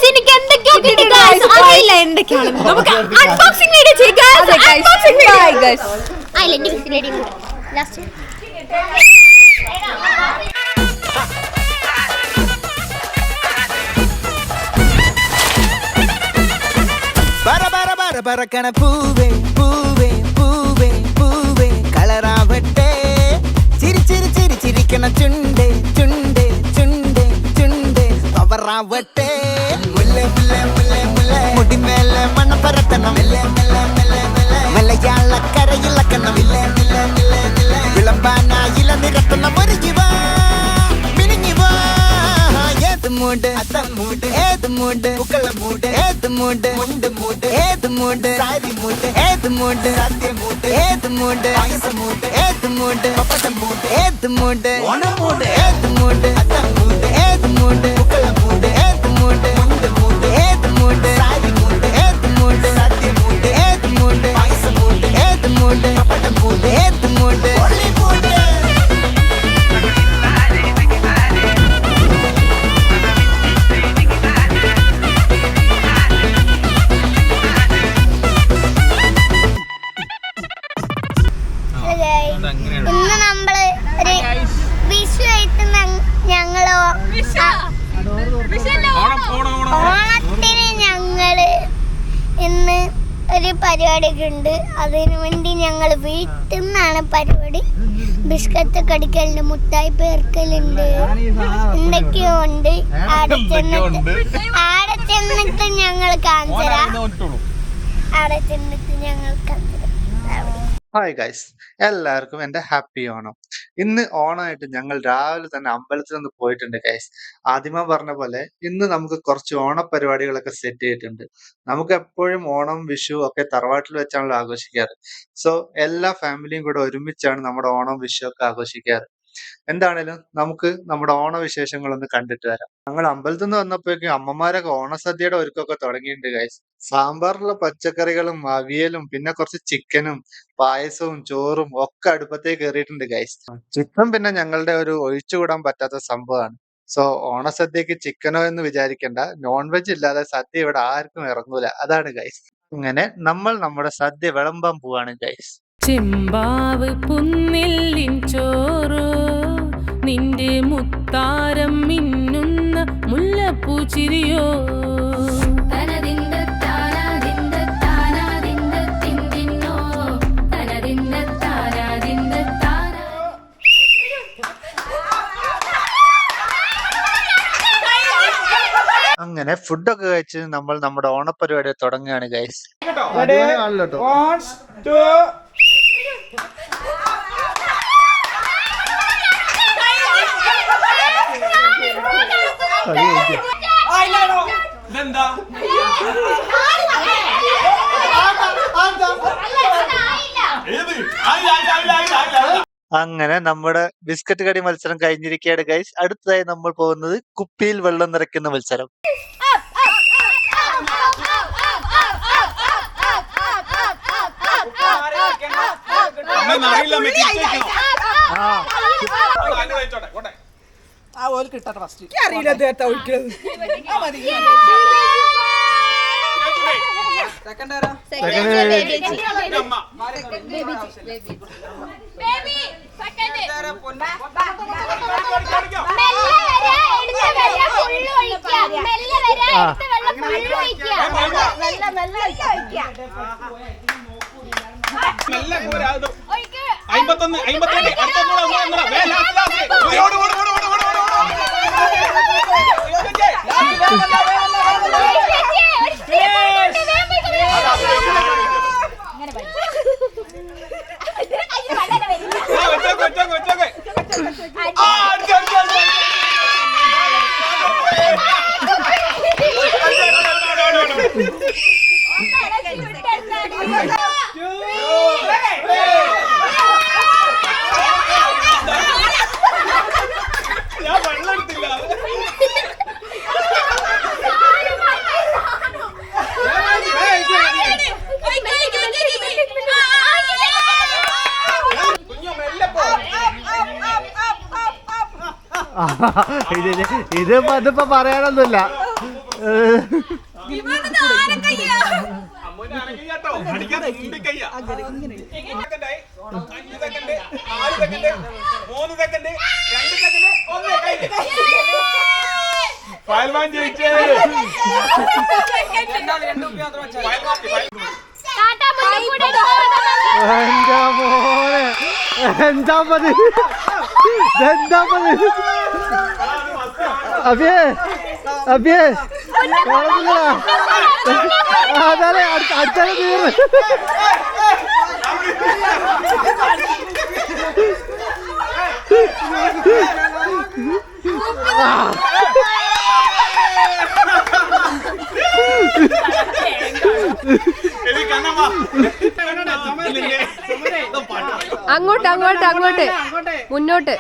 എനിക്ക് എന്തൊക്കെയോ അറിയില്ല എന്തൊക്കെയാണ്. നമുക്ക് അൺബോക്സിംഗ് വീഡിയോ ചെയ്യാം. പറക്കണ പൂവേ പൂവേ പൂവേ പൂവേ കളറാവട്ടെ ചിരി ചിരി ചിരി ചിരിക്കണ ചുണ്ടേ ചുണ്ടേ ചുണ്ടേ ചുണ്ടേ പവറാവട്ടെ മുല്ലേ മുല്ലേ മുല്ലേ മുല്ലേ മുടിമേലെ മണ്ണ പരത്തണം മലയാളക്കരയിളക്കണം വിളമ്പാനായില നിരത്തണം ഒരു ജീവ മിനിഞ്ഞിവാ ഏത് മൂട് മൂട് ഏത് മൂട് പുക്കള മൂട് ഏത് മൂട് മുണ്ട് മൂട് ഏത് മൂട് സാരി മൂട് ഏത് മൂട് സദ്യ മൂട് ഏത് മൂട് പായസ മൂട് ഏത് മൂട് പപ്പടം മൂട് ഏത് മൂട് ഓണം മൂട് ഏത് മൂട് അത്തം മൂട് ഏത് മൂട് പുക്കള മൂട് ഏത് മൂട് മുണ്ട് മൂട് ഏത് മൂട് സാരി മൂട് ഏത് മൂട് സദ്യ മൂട് ഏത് മൂട് പായസ മൂട് ഏത് മൂട് പപ്പടം മൂട് ഏത് മൂട് മൂട് ഇന്ന് നമ്മള് ഒരു വിഷു ആയിട്ട് ഞങ്ങള് ഓണത്തിന് ഞങ്ങള് ഇന്ന് ഒരു പരിപാടിയൊക്കെ ഉണ്ട്. അതിനു വേണ്ടി ഞങ്ങൾ വീട്ടിൽ നിന്നാണ് പരിപാടി. ബിസ്ക്കറ്റ് കടിക്കലുണ്ട്, മുട്ടായി പേർക്കലുണ്ട്, എന്തൊക്കെയോ ഉണ്ട്. ആടെ ചെന്നിട്ട് ഞങ്ങൾ കാണിച്ചരാം. ആടെ ചെന്നിട്ട് ഞങ്ങൾ ഹായ് ഗൈസ്, എല്ലാവർക്കും എൻ്റെ ഹാപ്പി ഓണം. ഇന്ന് ഓണമായിട്ട് ഞങ്ങൾ രാവിലെ തന്നെ അമ്പലത്തിൽ നിന്ന് പോയിട്ടുണ്ട് ഗൈസ്. ആദ്യമേ പറഞ്ഞ പോലെ ഇന്ന് നമുക്ക് കുറച്ച് ഓണപരിപാടികളൊക്കെ സെറ്റ് ചെയ്തിട്ടുണ്ട്. നമുക്ക് എപ്പോഴും ഓണം വിഷു ഒക്കെ തറവാട്ടിൽ വെച്ചാണല്ലോ ആഘോഷിക്കാറ്. സോ എല്ലാ ഫാമിലിയും കൂടെ ഒരുമിച്ചാണ് നമ്മുടെ ഓണം വിഷു ഒക്കെ ആഘോഷിക്കാറ്. എന്താണേലും നമുക്ക് നമ്മുടെ ഓണവിശേഷങ്ങളൊന്ന് കണ്ടിട്ട് വരാം. ഞങ്ങൾ അമ്പലത്തിൽ നിന്ന് വന്നപ്പോഴേക്കും അമ്മമാരൊക്കെ ഓണസദ്യയുടെ ഒരുക്കമൊക്കെ തുടങ്ങിയിട്ടുണ്ട് ഗൈസ്. സാമ്പാറിലുള്ള പച്ചക്കറികളും അവിയലും പിന്നെ കുറച്ച് ചിക്കനും പായസവും ചോറും ഒക്കെ അടുപ്പത്തേക്ക് കയറിയിട്ടുണ്ട് ഗൈസ്. ചിക്കൻ പിന്നെ ഞങ്ങളുടെ ഒരു ഒഴിച്ചുകൂടാൻ പറ്റാത്ത സംഭവമാണ്. സോ ഓണസദ്യക്ക് ചിക്കനോ എന്ന് വിചാരിക്കേണ്ട, നോൺ വെജ് ഇല്ലാതെ സദ്യ ഇവിടെ ആർക്കും ഇറങ്ങൂല. അതാണ് ഗൈസ്. ഇങ്ങനെ നമ്മൾ നമ്മുടെ സദ്യ വിളമ്പാൻ പോവാണ് ഗൈസ്. ചെമ്പാവ് പുന്നില്ലിൻ ചോറോ നിന്റെ മുത്താരം മിന്നുന്ന മുല്ലപ്പൂച്ചിരിയോ അങ്ങനെ ഫുഡൊക്കെ കഴിച്ച് നമ്മൾ നമ്മുടെ ഓണപരിപാടി തുടങ്ങുകയാണ് ഗൈസ്. അങ്ങനെ നമ്മുടെ ബിസ്ക്കറ്റ് കടി മത്സരം കഴിഞ്ഞിരിക്കുകയാണ് ഗൈസ്. അടുത്തതായി നമ്മൾ പോകുന്നത് കുപ്പിയിൽ വെള്ളം നിറയ്ക്കുന്ന മത്സരം. ഇതിപ്പോ പറയാനൊന്നുമില്ല. അടുത്ത തീർന്ന് അങ്ങോട്ട് മുന്നോട്ട്.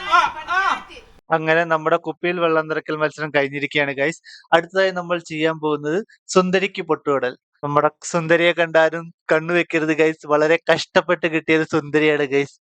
അങ്ങനെ നമ്മുടെ കുപ്പിയിൽ വെള്ളം നിറയ്ക്കൽ മത്സരം കഴിഞ്ഞിരിക്കുകയാണ് ഗൈസ്. അടുത്തതായി നമ്മൾ ചെയ്യാൻ പോകുന്നത് സുന്ദരിക്ക് പൊട്ടുതൊടൽ. നമ്മുടെ സുന്ദരിയെ കണ്ടാലും കണ്ണു വെക്കരുത് ഗൈസ്. വളരെ കഷ്ടപ്പെട്ട് കിട്ടിയത് സുന്ദരിയാണ് ഗൈസ്.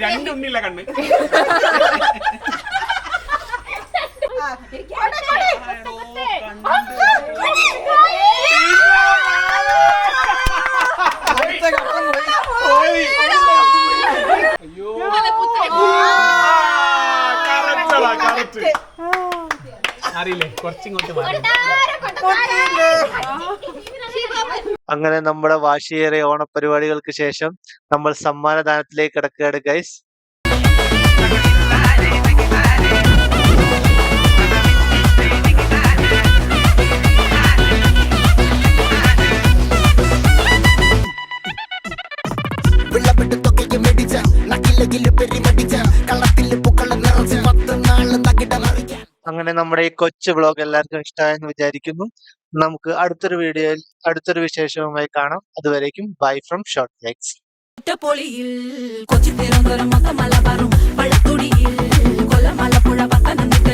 രണ്ടുണ്ണില്ല കണ്ണ്. അറിയില്ലേ, കുറച്ചിങ്ങോട്ട് അങ്ങനെ നമ്മുടെ വാശിയേറിയ ഓണപരിപാടികൾക്ക് ശേഷം നമ്മൾ സമ്മാനദാനത്തിലേക്ക് കടക്കുകയാണ് ഗൈസ്. അങ്ങനെ നമ്മുടെ ഈ കൊച്ചു വ്ളോഗ് എല്ലാവർക്കും ഇഷ്ടമായെന്ന് വിചാരിക്കുന്നു. നമുക്ക് അടുത്തൊരു വീഡിയോയിൽ അടുത്തൊരു വിശേഷവുമായി കാണാം. അതുവരേക്കും bye from short likes. Kochi Thiruvananthapuram മൊത്തം മലബാറും പഴത്തുടിയിൽ കൊല്ലം ആലപ്പുഴ പത്തനംതിട്ട